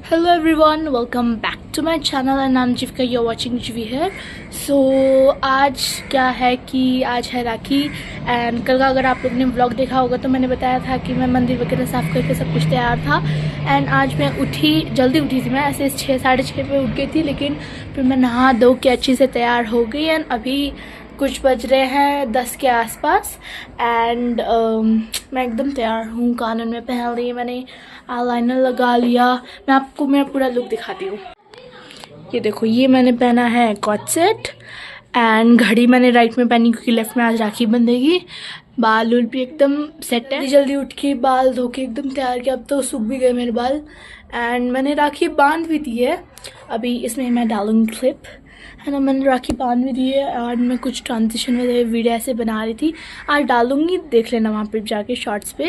Hello everyone, welcome back to my channel and I'm Jivka, you're watching Jivi here. So आज क्या है कि आज है राखी एंड कल का अगर आप लोग ने व्लॉग देखा होगा तो मैंने बताया था कि मैं मंदिर वगैरह साफ़ करके सब कुछ तैयार था। एंड आज मैं जल्दी उठी थी, मैं ऐसे 6 साढ़े 6 पे उठ गई थी, लेकिन फिर मैं नहा धो के अच्छी से तैयार हो गई एंड अभी कुछ बज रहे हैं 10 के आसपास एंड मैं एकदम तैयार हूँ। कानून में पहन ली मैंने, आईलाइनर लगा लिया। मैं आपको मेरा पूरा लुक दिखाती हूँ। ये देखो, ये मैंने पहना है कॉट सेट एंड घड़ी मैंने राइट में पहनी क्योंकि लेफ्ट में आज राखी बंधेगी। बाल उल भी एकदम सेट है। जल्दी उठ के बाल धो के एकदम तैयार किया। अब तो सूख भी गए मेरे बाल एंड मैंने राखी बांध भी दी है। अभी इसमें मैं डालूंगी क्लिप, है ना। मैंने राखी बांध भी दी है और मैं कुछ ट्रांजिशन में वीडियो ऐसे बना रही थी, आज डालूंगी, देख लेना वहाँ पे जाके शॉर्ट्स पे।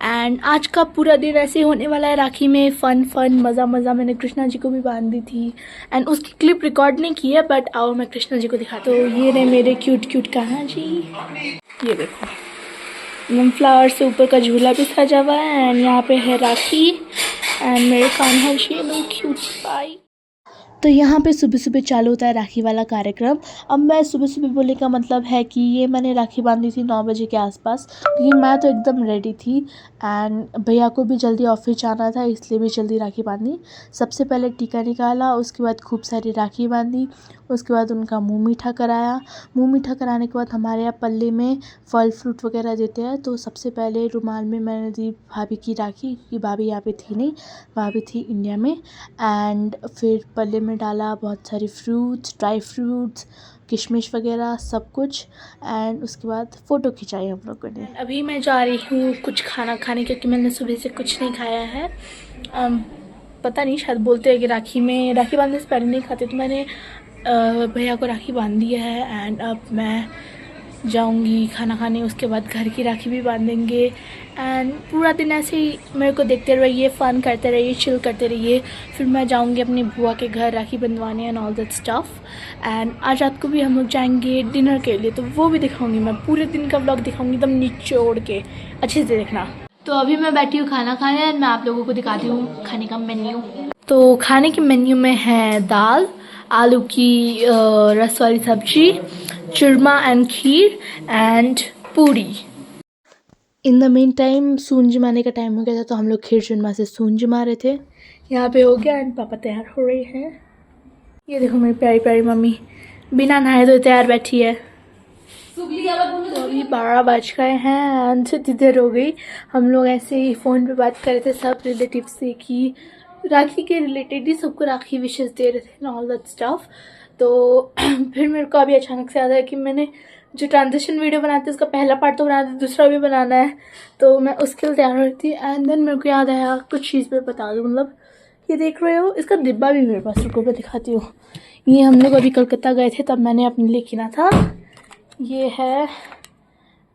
एंड आज का पूरा दिन ऐसे होने वाला है राखी में, फन मज़ा। मैंने कृष्णा जी को भी बांध दी थी एंड उसकी क्लिप रिकॉर्ड नहीं की है, बट आओ मैं कृष्णा जी को दिखाती हूँ। तो ये रहे मेरे क्यूट कान्हा जी, ये देखो एकदम फ्लावर से ऊपर का झूला भी सजा हुआ है एंड यहाँ पे है राखी एंड मेरे कान्हा जी लोग क्यूट पाई। तो यहाँ पे सुबह सुबह चालू होता है राखी वाला कार्यक्रम। अब मैं सुबह सुबह बोलने का मतलब है कि ये मैंने राखी बांधी थी 9 बजे के आसपास, क्योंकि मैं तो एकदम रेडी थी एंड भैया को भी जल्दी ऑफिस जाना था, इसलिए भी जल्दी राखी बांधी। सबसे पहले टीका निकाला, उसके बाद खूब सारी राखी बांधी, उसके बाद उनका मुँह मीठा कराया। मुँह मीठा कराने के बाद हमारे यहाँ पल्ले में फल फ्रूट वगैरह देते हैं, तो सबसे पहले रुमाल में मैंने दी भाभी की राखी, क्योंकि भाभी यहाँ पे थी नहीं, भाभी थी इंडिया में। एंड फिर पल्ले में डाला बहुत सारी फ्रूट्स, ड्राई फ्रूट्स, किशमिश वगैरह सब कुछ एंड उसके बाद फ़ोटो खिंचाई हम लोगों ने। अभी मैं जा रही हूँ कुछ खाना खाने, क्योंकि मैंने सुबह से कुछ नहीं खाया है। पता नहीं, शायद बोलते हैं कि राखी बांधने से पहले नहीं खाते, तो मैंने भैया को राखी बांध दिया है एंड अब मैं जाऊंगी खाना खाने। उसके बाद घर की राखी भी बांधेंगे एंड पूरा दिन ऐसे ही मेरे को देखते रहिए, फ़न करते रहिए, चिल करते रहिए। फिर मैं जाऊंगी अपनी बुआ के घर राखी बंधवाने and all that stuff. And आज रात को भी हम लोग जाएंगे डिनर के लिए, तो वो भी दिखाऊंगी। मैं पूरे दिन का व्लॉग दिखाऊंगी एकदम निचोड़ के, अच्छे से देखना। तो अभी मैं बैठी हूँ खाना खाने एंड मैं आप लोगों को दिखाती हूँ खाने का मेन्यू। तो खाने के मेन्यू में है दाल, आलू की रस वाली सब्जी, चूरमा एंड खीर एंड पूरी। In the main time soon जमाने का टाइम हो गया था, तो हम लोग खीर चूरमा से सून जमा रहे थे। यहाँ पे हो गया एंड पापा तैयार हो रहे हैं। ये देखो मेरी प्यारी प्यारी मम्मी बिना नहाए तो तैयार बैठी है। तो अभी 12 बज गए हैं एंड इधर हो गई। हम लोग ऐसे ही फ़ोन पे बात कर रहे थे सब रिलेटिव से कि राखी के रिलेटेड ही सबको राखी विशेष दे रहे थे, ऑल दैट स्टफ। तो फिर मेरे को अभी अचानक से याद आया कि मैंने जो ट्रांजिशन वीडियो बनाते उसका पहला पार्ट तो बना दिया, दूसरा भी बनाना है, तो मैं उसके लिए तैयार हो रही थी। एंड देन मेरे को याद आया कुछ चीज़ मैं बता दूँ, मतलब ये देख रहे हो, इसका डिब्बा भी मेरे पास, रुको मैं दिखाती हूँ। ये हम लोग अभी कलकत्ता गए थे तब मैंने अपने लिए किना था। ये है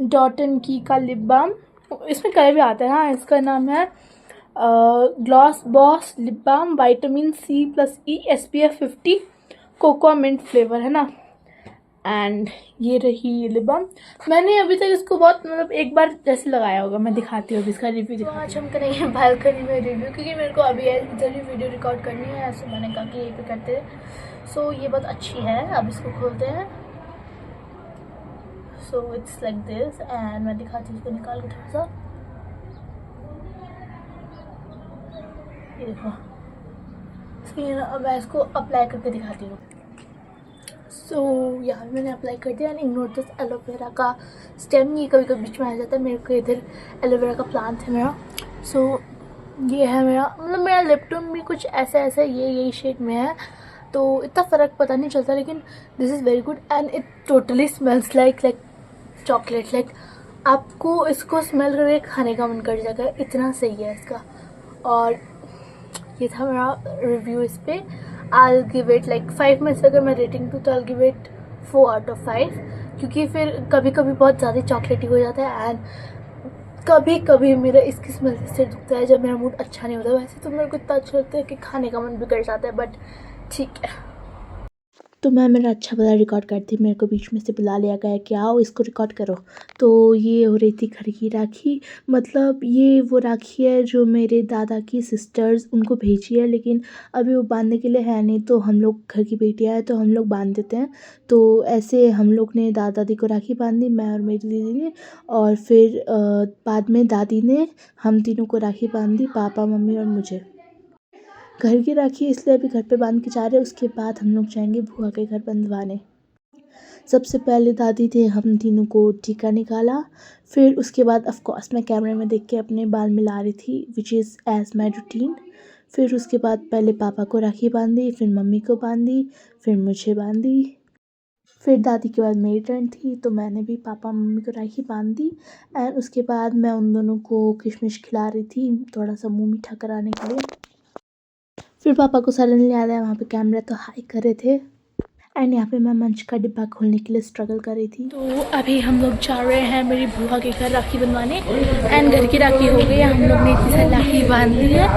डॉट एंड की का लिप बाम, इसमें कलर भी आता है। हाँ, इसका नाम है gloss boss lip balm, vitamin C+E, SPF 50, cocoa mint flavour, है ना। एंड ये रही लिप बाम। मैंने अभी तक इसको बहुत, मतलब एक बार जैसे लगाया होगा। मैं दिखाती हूँ अभी इसका रिव्यू। तो आज हम करेंगे बालकनी में रिव्यू, क्योंकि मेरे को अभी इधर ही वीडियो रिकॉर्ड करनी है, ऐसे मैंने कहा कि यहीं पे करते हैं। सो ये बहुत अच्छी है। अब इसको खोलते हैं। So it's like this and मैं दिखाती हूँ इसको निकाल के थोड़ा सा। ये देखो, अब मैं इसको अप्लाई करके दिखाती हूँ। सो यहाँ मैंने अप्लाई कर दिया एंड इग्नोर दिस एलोवेरा का स्टेम, ये कभी कभी बीच में आ जाता है। मेरे को इधर एलोवेरा का प्लांट है मेरा। सो ये है मेरा, मतलब मेरा लिप टोन भी कुछ ऐसा यही शेड में है, तो इतना फ़र्क पता नहीं चलता, लेकिन this is very good and it totally smells like chocolate. Like आपको इसको स्मेल करके खाने का मन कर जाएगा, इतना सही है इसका। और ये था मेरा रिव्यू इस पर। I'll give it like 5 में से अगर मैं रेटिंग दूँ तो I'll give it 4 out of 5, क्योंकि फिर कभी कभी बहुत ज़्यादा चॉकलेटी हो जाता है एंड कभी कभी मेरा इसकी स्मेल से दुखता है जब मेरा मूड अच्छा नहीं होता। वैसे तो मेरे को इतना अच्छा लगता है कि खाने का मन भी कर जाता है, बट ठीक है। तो मैं मेरा अच्छा वाला रिकॉर्ड करती, मेरे को बीच में से बुला लिया गया कि आओ इसको रिकॉर्ड करो। तो ये हो रही थी घर की राखी, मतलब ये वो राखी है जो मेरे दादा की सिस्टर्स उनको भेजी है, लेकिन अभी वो बांधने के लिए है नहीं, तो हम लोग घर की बेटियाँ हैं तो हम लोग बांध देते हैं। तो ऐसे हम लोग ने दादा दादी को राखी बांधी, मैं और मेरी दीदी ने, और फिर बाद में दादी ने हम तीनों को राखी बांधी, पापा मम्मी और मुझे। घर की राखी इसलिए अभी घर पे बांध के जा रहे हैं, उसके बाद हम लोग जाएंगे बुआ के घर बंधवाने। सबसे पहले दादी थे हम तीनों को टीका निकाला, फिर उसके बाद ऑफ कोर्स मैं कैमरे में देख के अपने बाल मिला रही थी, which is as my routine. फिर उसके बाद पहले पापा को राखी बांधी, फिर मम्मी को बांधी, फिर मुझे बांधी, फिर दादी के बाद मेरी टर्न थी, तो मैंने भी पापा मम्मी को राखी बांध दी। एंड उसके बाद मैं उन दोनों को किशमिश खिला रही थी, थोड़ा सा मुँह मीठा कराने के लिए। फिर पापा को सडनली याद आया वहाँ पे कैमरा, तो हाई कर रहे थे। एंड यहाँ पे मैं मंच का डिब्बा खोलने के लिए स्ट्रगल कर रही थी। तो अभी हम लोग जा रहे हैं मेरी बुआ के घर राखी बनवाने। एंड घर की राखी हो गई है, हम लोग ने इतनी सारी राखी बांध ली है,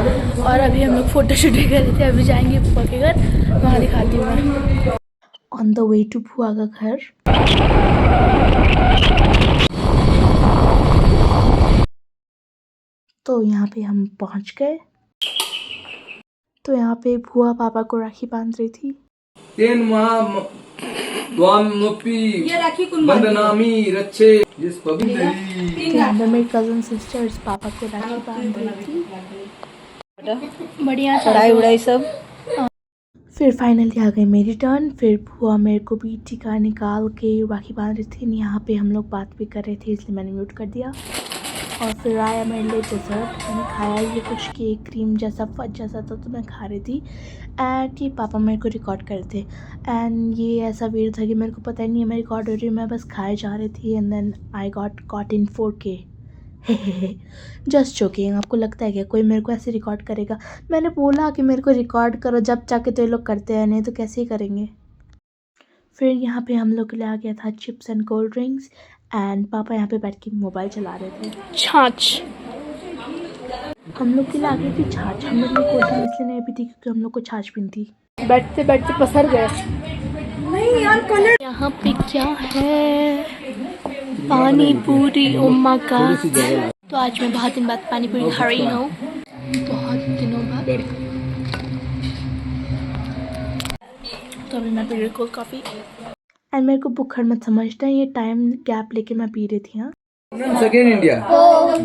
और अभी हम लोग फ़ोटोशूट भी कर रहे थे। अभी जाएंगे बुआ के घर, वहाँ दिखाती हूँ मैं। ऑन द वे टू बुआ का घर। तो यहाँ पे हम पहुँच गए। तो यहाँ पे बुआ पापा को राखी बांध रही थी। ये राखी बंदनामी रच्छे जिस पवित्री। यहाँ पे मेरी कज़न सिस्टर्स पापा को राखी बांध रही थी। बढ़िया पढ़ाई उड़ाई सब। फिर फाइनली आ गई मेरी टर्न। फिर बुआ मेरे को भी टीका निकाल के राखी बांध रही थी। यहाँ पे हम लोग बात भी कर रहे थे, इसलिए मैंने म्यूट कर दिया। और फिर आया मेरे लिए डेजर्ट, मैंने खाया ये कुछ केक क्रीम जैसा फज जैसा था, तो मैं खा रही थी। एंड ये पापा मेरे को रिकॉर्ड कर रहे थे। एंड ये ऐसा वीडियो था कि मेरे को पता ही नहीं है मैं रिकॉर्ड हो रही हूँ, मैं बस खाए जा रही थी। And then I got in 4K। Just joking. आपको लगता है क्या कोई मेरे को ऐसे रिकॉर्ड करेगा? मैंने बोला कि मेरे को रिकॉर्ड करो, जब जाके तो ये लोग करते हैं, नहीं तो कैसे ही करेंगे। फिर यहाँ पे हम लोग के लिए आ गया था chips and cold drinks. And पापा यहाँ पे बैठ के मोबाइल चला रहे थे। छाछ हम लोग के लिए आ गई थी छाछ। हम लोग ने कोल्ड ड्रिंक इसलिए नहीं पी थी क्योंकि हम लोग को छाछ पीनी थी। बैठते बैठते पसर गए। यहाँ पे क्या है? पानी पूरी उम्मा का। तो आज मैं बहुत दिन बाद पानी पूरी खा रही हूँ, बहुत दिनों बाद। तो अभी मैं पी रही कोल्ड कॉफ़ी। एंड मेरे को बुखार मत समझना, ये टाइम गैप लेके मैं पी रही थी। हाँ सेकेंड इंडिया और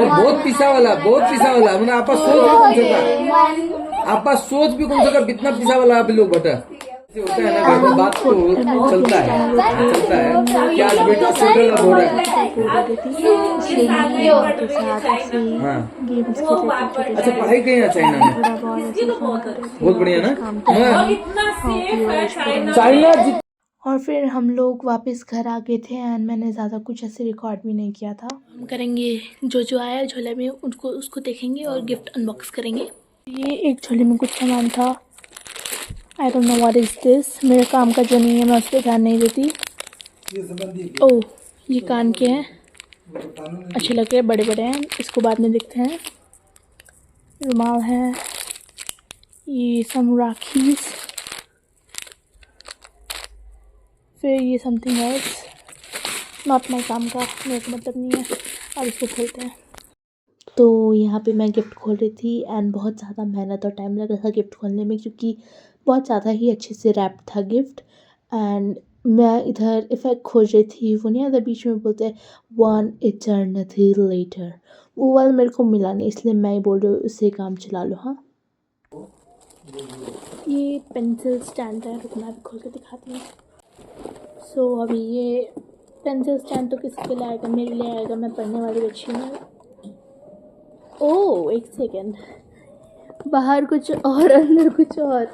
बहुत पिसा वाला मैंने आपा सोच भी कौन सा कितना पिसा वाला आप लोग बता होता है ना, बात तो चलता है क्या बेटा सेटल हो रहा है। अच्छा पढ़ाई कहीं है चाइना में? बहुत बढ़िया ना चाइना। और फिर हम लोग वापस घर आ गए थे। एंड मैंने ज़्यादा कुछ ऐसे रिकॉर्ड भी नहीं किया था। हम करेंगे जो आया झोले में उसको देखेंगे और गिफ्ट अनबॉक्स करेंगे। ये एक झोले में कुछ सामान था, आई don't know what is this. मेरे काम का जो नहीं है मैं उस पर ध्यान नहीं देती। ओह ये कान के हैं, अच्छे लग रहे हैं, बड़े बड़े हैं। इसको बाद में देखते हैं। रुमाल है, ये सम राखीज, फिर ये समथिंग एल्स नॉट माई काम का, मेरे को मतलब नहीं है। अब इसको खोलते हैं। तो यहाँ पे मैं गिफ्ट खोल रही थी एंड बहुत ज़्यादा मेहनत और टाइम लगा था गिफ्ट खोलने में, क्योंकि बहुत ज़्यादा ही अच्छे से रैप था गिफ्ट। एंड मैं इधर इफ़ेक्ट खोज रही थी, वो नहीं आता बीच में बोलते हैं वन इटर्निटी लेटर, वो वाला मेरे को मिला नहीं, इसलिए मैं ही बोल रही हूँ उससे काम चला लो। हाँ ये पेंसिल स्टैंड है, रुकना भी खोल के दिखाती हूँ। सो अभी ये पेंसिल स्टैंड तो किसके लिए आएगा? मेरे लिए आएगा, मैं पढ़ने वाली बच्ची हूँ। ओह एक सेकेंड, बाहर कुछ और अंदर कुछ और।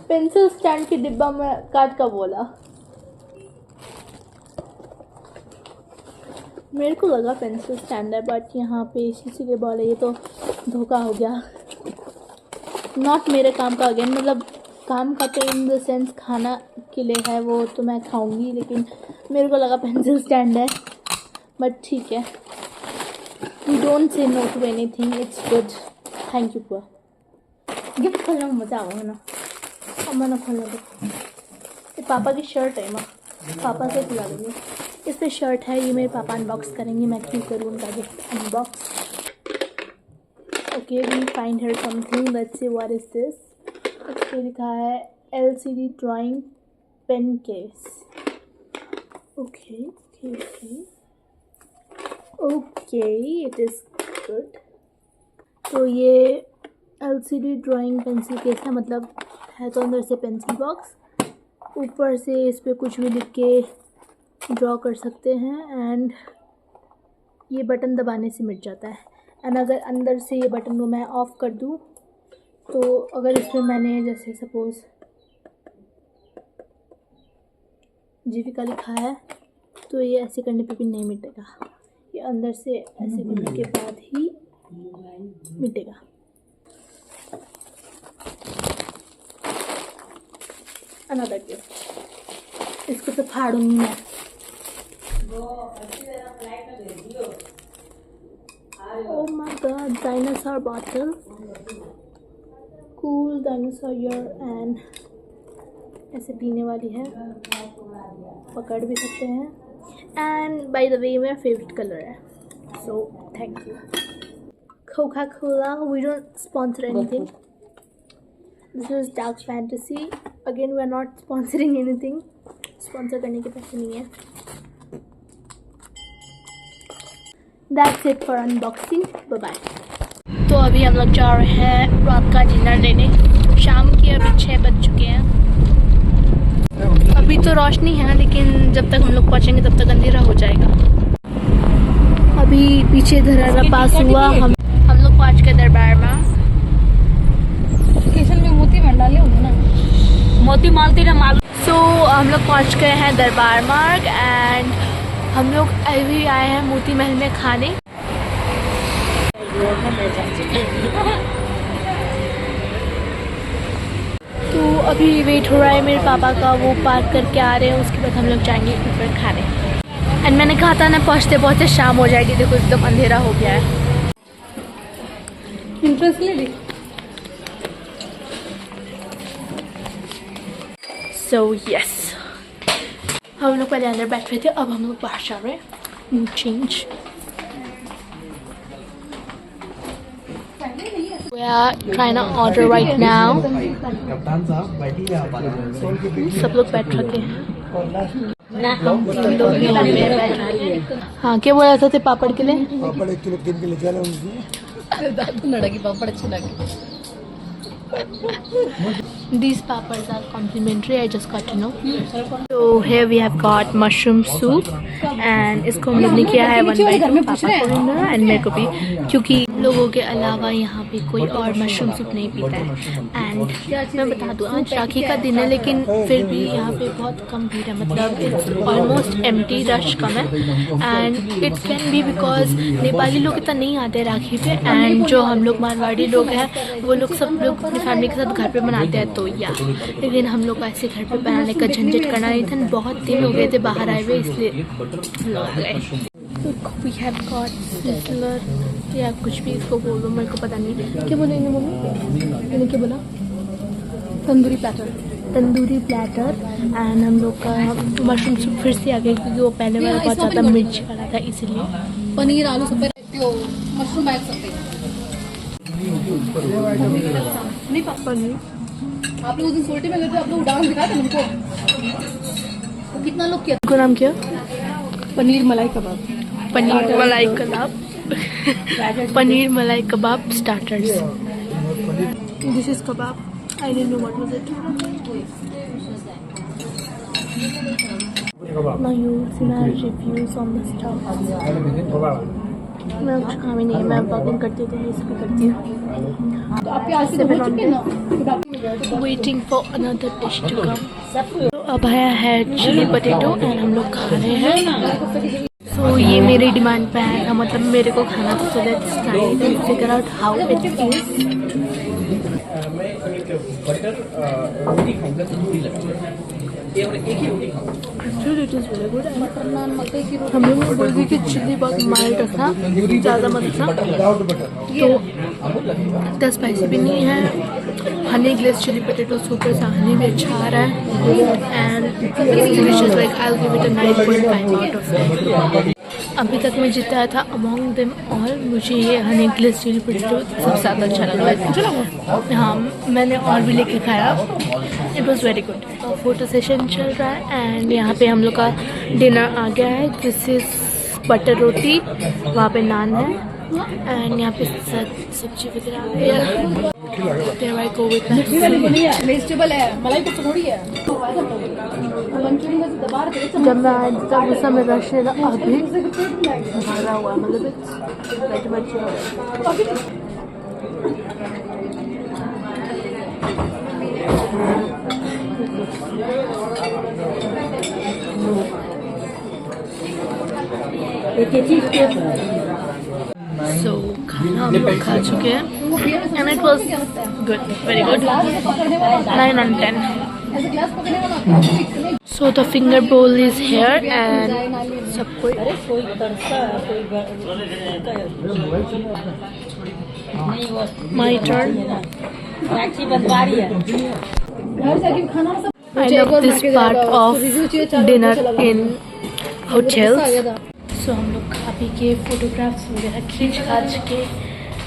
पेंसिल स्टैंड के डिब्बा में काट का बोला, मेरे को लगा पेंसिल स्टैंड है, बट यहाँ पे शीशे के बॉल है। ये तो धोखा हो गया, नॉट मेरे काम का अगेन, मतलब काम का तो इन द सेंस खाना के लिए है वो तो मैं खाऊंगी, लेकिन मेरे को लगा पेंसिल स्टैंड है, बट ठीक है। We don't say no to anything, it's good. Thank you बुआ। गिफ्ट खोलने में मज़ा आएगा ना। अम्मा ना खोलने दो। ये पापा की शर्ट है, माँ पापा से खिला दूँगी। इस पर शर्ट है, ये मेरे पापा अनबॉक्स करेंगे, मैं क्यों करूँ उनका gift unbox. Okay, we find her something, let's see what is this. इस पर लिखा है LCD drawing pen case. Okay okay okay okay, it is good. तो ये LCD ड्राइंग पेंसिल केस है, मतलब है तो अंदर से पेंसिल बॉक्स, ऊपर से इस पर कुछ भी लिख के ड्रॉ कर सकते हैं, एंड ये बटन दबाने से मिट जाता है। एंड अगर अंदर से ये बटन को मैं ऑफ़ कर दूँ तो अगर इसमें मैंने जैसे सपोज़ जीविका लिखा है तो ये ऐसे करने पे भी नहीं मिटेगा, ये अंदर से ऐसे करने के बाद ही मिटेगा। अनदर गिफ्ट, इसको तो फाड़ूंगी मैं। Oh my god, dinosaur bottle, cool dinosaur ear, and ऐसे पीने वाली है, पकड़ भी सकते हैं। एंड बाय द वे मेरा फेवरेट कलर है, so thank you Coca-Cola. We don't sponsor anything. This is Dark Fantasy. Again, we are not sponsoring anything. Sponsor करने के पैसे नहीं है। That's it for unboxing. Bye bye. तो अभी हम लोग जा रहे हैं रात का डिनर लेने। शाम के अभी 6 बज चुके हैं। अभी तो रोशनी है, लेकिन जब तक हम लोग पहुँचेंगे तब तक अंधेरा हो जाएगा। अभी पीछे धरारा पास हुआ, हम लोग पहुँच गए दरबार में। स्टेशन में मोती मार डाले होंगे ना, मोती मालती ना माल। सो हम लोग पहुँच गए हैं दरबार मार्ग, एंड हम लोग अभी आए हैं मोती महल में खाने। तो अभी वेट हो रहा है मेरे पापा का, वो पार्क करके आ रहे हैं, उसके बाद हम लोग जाएंगे ऊपर खाने। एंड मैंने कहा था ना पहुँचते पहुँचते शाम हो जाएगी, देखो एकदम अंधेरा हो गया है। इंटरेस्ट ले ली। सो यस, हम लोग पहले अंदर बैठ रहे थे, अब हम लोग बाहर जा रहे हैं। Change. We are trying to order right now. सब लोग बैठ रखे हैं। हम लोग भी लंबे बैठ रहे हैं। हाँ, क्या बोला था ते पापड़ के लिए? पापड़ 1 किलो 3 किलो चले उनकी। दादू लड़की पापड़ अच्छे लगे। These papads are complimentary. I just got to know. So here we have got mushroom soup, and इसको हम लोग ने किया है 1 bite पापा को भी मिला एंड मेरे को भी, क्योंकि लोगों के अलावा यहाँ पे कोई और मशरूम सूप नहीं पीता है। एंड मैं बता दूँ आज राखी का दिन है, लेकिन फिर भी यहाँ पे बहुत कम भीड़ है, मतलब इट्स ऑलमोस्ट एम्प्टी, रश कम है। And it can be because Nepali लोग इतना नहीं आते राखी पे, एंड जो हम लोग मारवाड़ी लोग हैं वो लोग सब लोग अपनी फैमिली के साथ घर पे बनाते हैं, तो या लेकिन हम लोग ऐसे घर पे बनाने का झंझट करना नहीं था। बहुत दिन हो गए थे बाहर आए हुए, इसलिए हम लोग गए। We have got sizzler या कुछ भी इसको बोलो, मेरे को पता नहीं क्या बोलेंगे मम्मी। मैंने क्या बोला? Tandoori platter. Tandoori platter. And हम लोग का मशरूम सूप फिर से आ गया, क्योंकि वो पहले वाला बहुत ज़्यादा मिर्च वाला था, इसलिए। पनीर आलू सब मशरूम बैग सकते नहीं। पापा नहीं, आप लोग उस दिन सोल्टी में गए थे, आप लोग डांस दिखाया था मुझको। तो कितना लोग किया? उनका नाम क्या? Paneer malai kabab. Paneer malai kabab. Paneer malai kabab starters. This is kabab. I don't know what was it. Now you see my reviews on the stuff. मैं कुछ खा भी नहीं, मैं ब्लॉगिंग करती हूँ तो ये सब करती हूँ। तो आपके आज से हो चुके हैं ना। Waiting for another dish to come. तो अब आया है चिली पोटैटो एंड हम लोग खा रहे हैं। सो ये मेरी डिमांड पे आया था, मतलब मेरे को खाना था, so let's try and figure out how it is. मैं एक बटर रोटी खाऊंगा तो पूरी लगा ये और एक ही रोटी खाऊंगा। Actually it is very good. हम लोग ने बोल दी कि चिल्ली बहुत माइल्ड रखना, ज़्यादा मत रखना, तो स्पाइसी भी नहीं है। हनी ग्लेज चिली पोटैटो ऊपर से हनी भी अच्छा आ रहा है and delicious, like I will give it a 9.5 out of 10। अभी तक मैं जिताया था अमॉन्ग देम ऑल, मुझे ये हनी ग्लेज चिली पोटैटो सबसे ज़्यादा अच्छा लगा। हाँ, मैंने और भी लेके खाया, it was very good. Photo session चल रहा है एंड यहाँ पे हम लोग का डिनर आ गया है। दिस इज बटर रोटी, वहाँ पे नान है एंड यहाँ पे सब्जी वगैरह आ गई है। There I go with that. Vegetable है, मलाई कुछ थोड़ी है। जब मैं आया तब उस समय रश है, अभी भरा हुआ, मतलब इट्स मच। सो खाना हम लोग खा चुके हैं and it was good, very good, 9 on 10. So the finger bowl is here and सब कोई my turn. I love this part of dinner in hotels. So हम लोग खा पी के फोटोग्राफ्स वगैरह खींच खाच के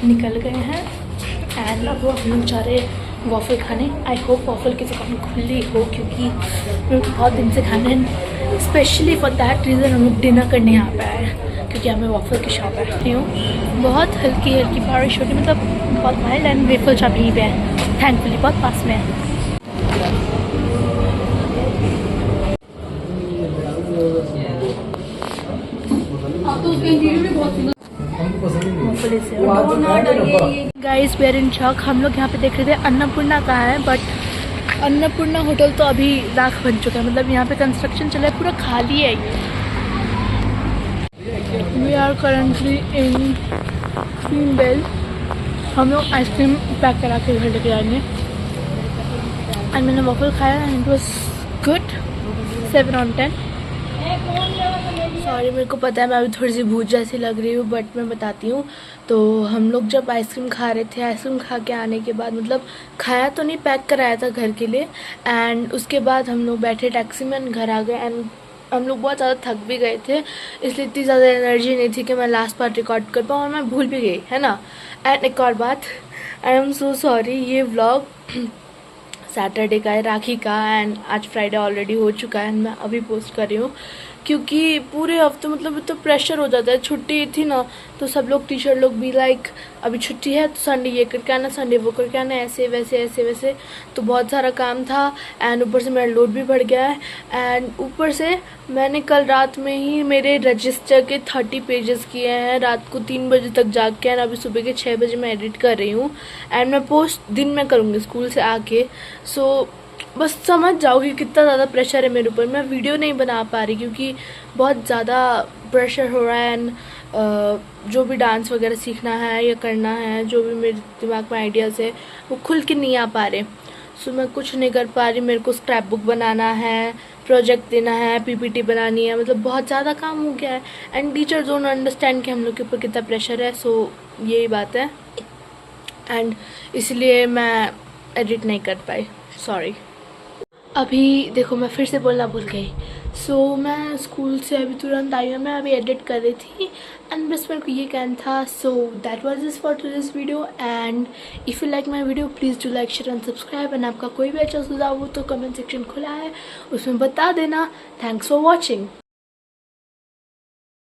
निकल गए हैं एंड अब हम लोग जा रहे हैं वॉफल खाने। आई होप वॉफल की दुकान खुली हो क्योंकि मेरे को बहुत दिन से खाना है। स्पेशली फॉर दैट रीज़न हम लोग डिनर करने यहाँ पे आए हैं क्योंकि हमें वॉफल की शॉप बैठती हूँ। बहुत हल्की हल्की बारिश होती, मतलब बहुत माइल्ड एंड वेफल शॉप यहीं पे है, थैंकफुली बहुत पास में है। Guys we are in shock. हम लोग यहाँ पे देख रहे थे अन्नपूर्णा कहाँ है, बट अन्नपूर्णा होटल तो अभी राख बन चुका है, मतलब यहाँ पे कंस्ट्रक्शन चला है, पूरा खाली है ये। We are currently in Queen Bell. हम लोग आइसक्रीम पैक करा के घर लेके आएंगे एंड मैंने वॉफल खाया and it was good, 7 on 10। Sorry, मेरे को पता है मैं अभी थोड़ी सी भूत जैसी लग रही हूँ, बट मैं बताती हूँ। तो हम लोग जब आइसक्रीम खा रहे थे, आइसक्रीम खा के आने के बाद, मतलब खाया तो नहीं, पैक कराया था घर के लिए एंड उसके बाद हम लोग बैठे टैक्सी में, घर आ गए एंड हम लोग बहुत ज़्यादा थक भी गए थे, इसलिए इतनी ज़्यादा एनर्जी नहीं थी कि मैं लास्ट पार्ट रिकॉर्ड कर पाऊँ और मैं भूल भी गई, है ना। एंड एक और बात, आई एम सो सॉरी, ये व्लॉग सैटरडे का है, राखी का, एंड आज फ्राइडे ऑलरेडी हो चुका है एंड मैं अभी पोस्ट कर रही हूँ क्योंकि पूरे हफ्ते मतलब तो प्रेशर हो जाता है। छुट्टी थी ना तो सब लोग टीचर लोग भी लाइक अभी छुट्टी है तो संडे ये करके आना, संडे वो करके आना, ऐसे वैसे तो बहुत सारा काम था एंड ऊपर से मेरा लोड भी बढ़ गया है एंड ऊपर से मैंने कल रात में ही मेरे रजिस्टर के 30 पेजेस किए हैं, रात को 3 बजे तक जाग के, एंड अभी सुबह के 6 बजे मैं एडिट कर रही हूँ एंड मैं पोस्ट दिन में करूँगी स्कूल से आके। सो बस समझ जाओ कि कितना ज़्यादा प्रेशर है मेरे ऊपर। मैं वीडियो नहीं बना पा रही क्योंकि बहुत ज़्यादा प्रेशर हो रहा है एंड जो भी डांस वगैरह सीखना है या करना है, जो भी मेरे दिमाग में आइडियाज़ है वो खुल के नहीं आ पा रहे। सो मैं कुछ नहीं कर पा रही। मेरे को स्क्रैप बुक बनाना है, प्रोजेक्ट देना है, पीपीटी बनानी है, मतलब बहुत ज़्यादा काम हो गया है एंड टीचर डोंट अंडरस्टैंड कि हम लोग के ऊपर कितना प्रेशर है। सो यही बात है एंड इसलिए मैं एडिट नहीं कर पाई, सॉरी। अभी देखो मैं फिर से बोलना भूल गई। सो मैं स्कूल से अभी तुरंत आई हूँ, मैं अभी एडिट कर रही थी एंड बस मेरे को ये कहना था। So that was this for today's video and if you like my video please do like share and subscribe and आपका कोई भी अच्छा सुझाव हो तो कमेंट सेक्शन खुला है, उसमें बता देना। Thanks for watching.